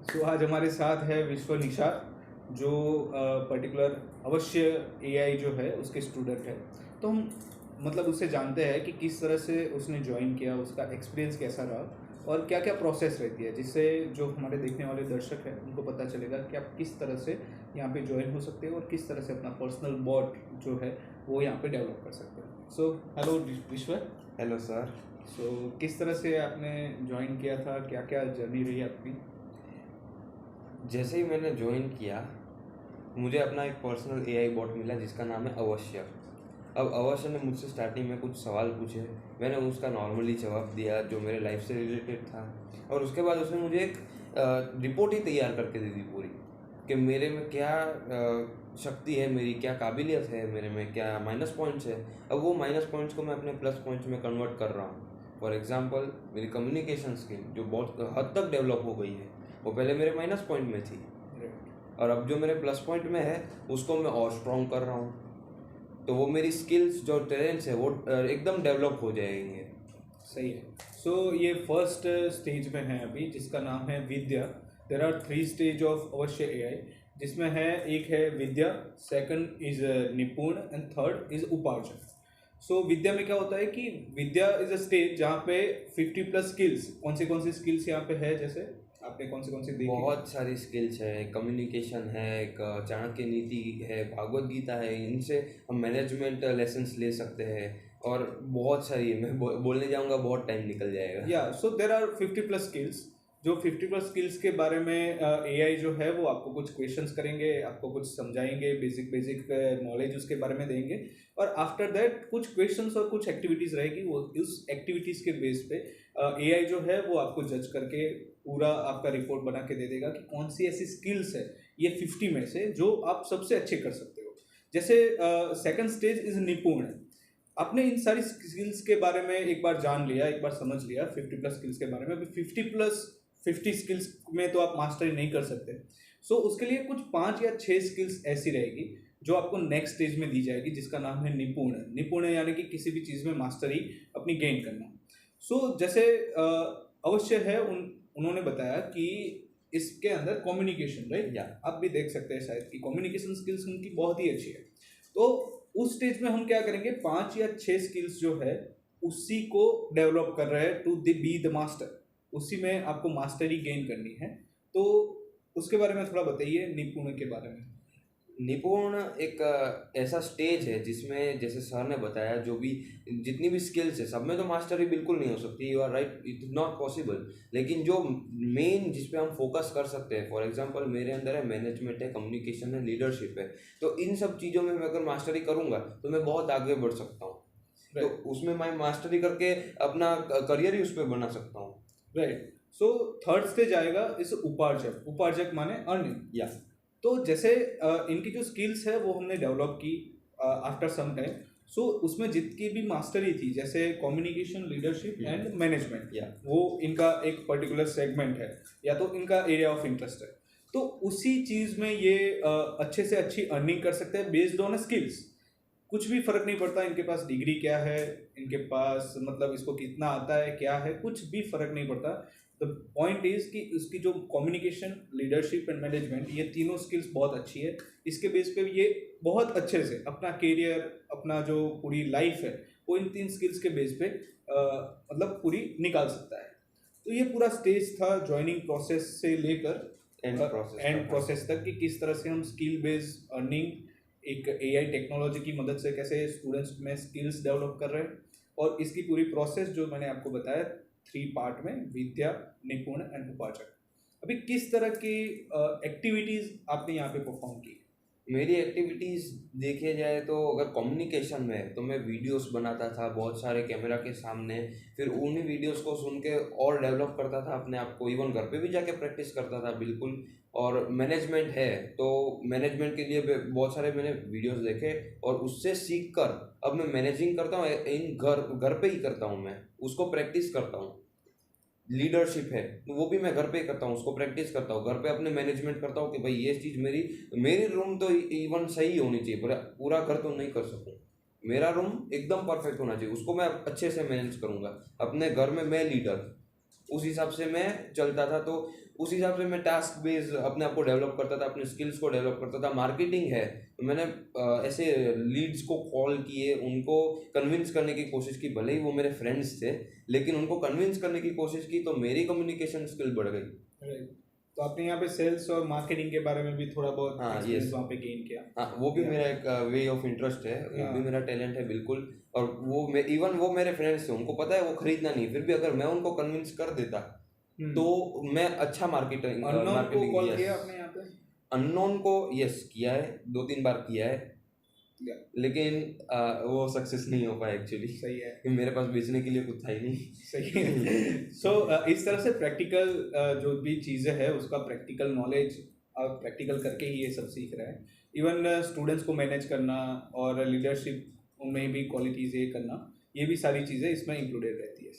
आज हमारे साथ है विश्व निषाद जो पर्टिकुलर अवश्य एआई जो है उसके स्टूडेंट है। तो हम मतलब उससे जानते हैं कि किस तरह से उसने ज्वाइन किया, उसका एक्सपीरियंस कैसा रहा और क्या क्या प्रोसेस रहती है, जिससे जो हमारे देखने वाले दर्शक हैं उनको पता चलेगा कि आप किस तरह से यहाँ पे ज्वाइन हो सकते हो और किस तरह से अपना पर्सनल बॉट जो है वो यहाँ पे डेवलप कर सकते हो। सो हेलो विश्व। Hello sir. किस तरह से आपने ज्वाइन किया था, क्या क्या जर्नी रही आपकी? जैसे ही मैंने ज्वाइन किया मुझे अपना एक पर्सनल एआई बॉट मिला जिसका नाम है अवश्य। अब अवश्य ने मुझसे स्टार्टिंग में कुछ सवाल पूछे, मैंने उसका नॉर्मली जवाब दिया जो मेरे लाइफ से रिलेटेड था, और उसके बाद उसने मुझे एक रिपोर्ट ही तैयार करके दे दी पूरी कि मेरे में क्या शक्ति है, मेरी क्या काबिलियत है, मेरे में क्या माइनस पॉइंट्स है। अब वो माइनस पॉइंट्स को मैं अपने प्लस पॉइंट्स में कन्वर्ट कर रहा हूँ। फॉर एग्जांपल मेरी कम्युनिकेशन स्किल जो बहुत हद तक डेवलप हो गई है, वो पहले मेरे माइनस पॉइंट में थी और अब जो मेरे प्लस पॉइंट में है उसको मैं और स्ट्रॉन्ग कर रहा हूँ। तो वो मेरी स्किल्स जो टैलेंट्स है वो एकदम डेवलप हो जाएंगे। सही है। ये फर्स्ट स्टेज में है अभी, जिसका नाम है विद्या। देर आर 3 स्टेज ऑफ अवश्य एआई, जिसमें है एक है विद्या, सेकंड इज निपुण एंड थर्ड इज उपार्जन। विद्या में क्या होता है कि विद्या इज अ स्टेज जहाँ पे 50 प्लस स्किल्स, कौन सी स्किल्स यहाँ पे है, जैसे आपने कौन सी देखी? बहुत सारी स्किल्स है, कम्युनिकेशन है, एक चाणक्य नीति है, भागवत गीता है, इनसे हम मैनेजमेंट लेसन्स ले सकते हैं और बहुत सारी है। मैं बोलने जाऊंगा बहुत टाइम निकल जाएगा। सो देर आर 50 प्लस स्किल्स। जो 50 प्लस स्किल्स के बारे में एआई जो है वो आपको कुछ क्वेश्चंस करेंगे, आपको कुछ समझाएंगे, बेसिक नॉलेज उसके बारे में देंगे, और आफ्टर दैट कुछ क्वेश्चंस और कुछ एक्टिविटीज रहेगी। वो उस एक्टिविटीज के बेस पे एआई जो है वो आपको जज करके पूरा आपका रिपोर्ट बना के दे देगा कि कौन सी ऐसी स्किल्स है ये 50 में से जो आप सबसे अच्छे कर सकते हो। जैसे सेकंड स्टेज इज निपुण। आपने इन सारी स्किल्स के बारे में एक बार जान लिया, एक बार समझ लिया 50 प्लस स्किल्स के बारे में। अभी 50 स्किल्स में तो आप मास्टरी नहीं कर सकते। उसके लिए कुछ 5 या 6 स्किल्स ऐसी रहेगी जो आपको नेक्स्ट स्टेज में दी जाएगी, जिसका नाम है निपुण। निपुण यानी कि किसी भी चीज़ में मास्टरी अपनी गेन करना। जैसे अवश्य है उन्होंने बताया कि इसके अंदर कम्युनिकेशन, राइट, आप भी देख सकते हैं शायद कि कम्युनिकेशन स्किल्स उनकी बहुत ही अच्छी है। तो उस स्टेज में हम क्या करेंगे, 5 या 6 स्किल्स जो है उसी को डेवलप कर रहे हैं टू बी द मास्टर। उसी में आपको मास्टरी गेन करनी है। तो उसके बारे में थोड़ा बताइए, निपुण के बारे में। निपुण एक ऐसा स्टेज है जिसमें जैसे सर ने बताया जो भी जितनी भी स्किल्स है सब में तो मास्टरी बिल्कुल नहीं हो सकती, you are right, it is not possible. लेकिन जो मेन जिस पे हम फोकस कर सकते हैं, फॉर एग्जांपल मेरे अंदर है मैनेजमेंट है, कम्युनिकेशन है, लीडरशिप है, तो इन सब चीज़ों में मैं अगर मास्टरी करूँगा तो मैं बहुत आगे बढ़ सकता हूँ। तो उसमें मैं मास्टरी करके अपना करियर ही उस पर बना सकता हूँ। राइट। थर्ड स्टेज आएगा इस उपार्जक। उपार्जक माने अर्निंग। या तो जैसे इनकी जो स्किल्स है वो हमने डेवलप की आफ्टर सम टाइम। उसमें जितनी भी मास्टरी थी, जैसे कम्युनिकेशन, लीडरशिप एंड मैनेजमेंट, वो इनका एक पर्टिकुलर सेगमेंट है या तो इनका एरिया ऑफ इंटरेस्ट है। तो उसी चीज़ में ये अच्छे से अच्छी अर्निंग कर सकते हैं बेस्ड ऑन स्किल्स। कुछ भी फर्क नहीं पड़ता इनके पास डिग्री क्या है, इनके पास मतलब इसको कितना आता है, क्या है, कुछ भी फर्क नहीं पड़ता। द पॉइंट इज कि उसकी जो कम्युनिकेशन, लीडरशिप एंड मैनेजमेंट, ये तीनों स्किल्स बहुत अच्छी है। इसके बेस पे ये बहुत अच्छे से अपना करियर, अपना जो पूरी लाइफ है वो इन 3 स्किल्स के बेस पे मतलब पूरी निकाल सकता है। तो ये पूरा स्टेज था ज्वाइनिंग प्रोसेस से लेकर एंड प्रोसेस तक कि किस तरह से हम स्किल बेस्ड अर्निंग एक एआई टेक्नोलॉजी की मदद से कैसे स्टूडेंट्स में स्किल्स डेवलप कर रहे हैं। और इसकी पूरी प्रोसेस जो मैंने आपको बताया 3 पार्ट में, विद्या, निपुण एंड उपार्जक। अभी किस तरह की एक्टिविटीज़ आपने यहाँ पे परफॉर्म की? मेरी एक्टिविटीज़ देखी जाए तो अगर कम्युनिकेशन में है तो मैं वीडियोस बनाता था बहुत सारे कैमरा के सामने, फिर उन्हीं वीडियोस को सुन के और डेवलप करता था अपने आप को, इवन घर पे भी जाके प्रैक्टिस करता था बिल्कुल। और मैनेजमेंट है तो मैनेजमेंट के लिए बहुत सारे मैंने वीडियोस देखे और उससे सीख कर अब मैं मैनेजिंग करता हूँ, इन घर पे ही करता हूँ, मैं उसको प्रैक्टिस करता हूँ। लीडरशिप है तो वो भी मैं घर पे ही करता हूँ, उसको प्रैक्टिस करता हूँ, घर पे अपने मैनेजमेंट करता हूँ कि भाई ये चीज़ मेरी रूम तो इवन सही होनी चाहिए, पूरा घर तो नहीं कर सकूँ, मेरा रूम एकदम परफेक्ट होना चाहिए, उसको मैं अच्छे से मैनेज करूँगा। अपने घर में मैं लीडर, उस हिसाब से मैं चलता था। तो उस हिसाब से मैं टास्क बेस्ड अपने आप को डेवलप करता था, अपने स्किल्स को डेवलप करता था। मार्केटिंग है तो मैंने ऐसे लीड्स को कॉल किए, उनको कन्विंस करने की कोशिश की, भले ही वो मेरे फ्रेंड्स थे, लेकिन उनको कन्विंस करने की कोशिश की, तो मेरी कम्युनिकेशन स्किल बढ़ गई। Right. तो आपने यहाँ पे सेल्स और मार्केटिंग के बारे में भी थोड़ा बहुत हाँ, एक्सपीरियंस यस, वहाँ पे गेन किया। हाँ, वो भी मेरा एक वे ऑफ इंटरेस्ट है, वो भी मेरा टैलेंट है बिल्कुल। और वो इवन वो मेरे फ्रेंड्स थे, उनको पता है वो खरीदना नहीं, फिर भी अगर मैं उनको कन्विंस कर देता तो मैं अच्छा अननोन को मार्केटिंग कॉल किया आपने यहाँ पे? अननोन को यस किया है, 2-3 बार किया है, लेकिन वो सक्सेस नहीं हो पाया एक्चुअली। सही है, क्योंकि मेरे पास बेचने के लिए कुछ था ही नहीं। सही है। सो इस तरह से प्रैक्टिकल जो भी चीज़ें हैं उसका प्रैक्टिकल नॉलेज आप प्रैक्टिकल करके ही ये सब सीख रहे हैं। इवन स्टूडेंट्स को मैनेज करना और लीडरशिप उनमें भी क्वालिटीज़ ये करना, ये भी सारी चीज़ें इसमें इंक्लूडेड रहती है।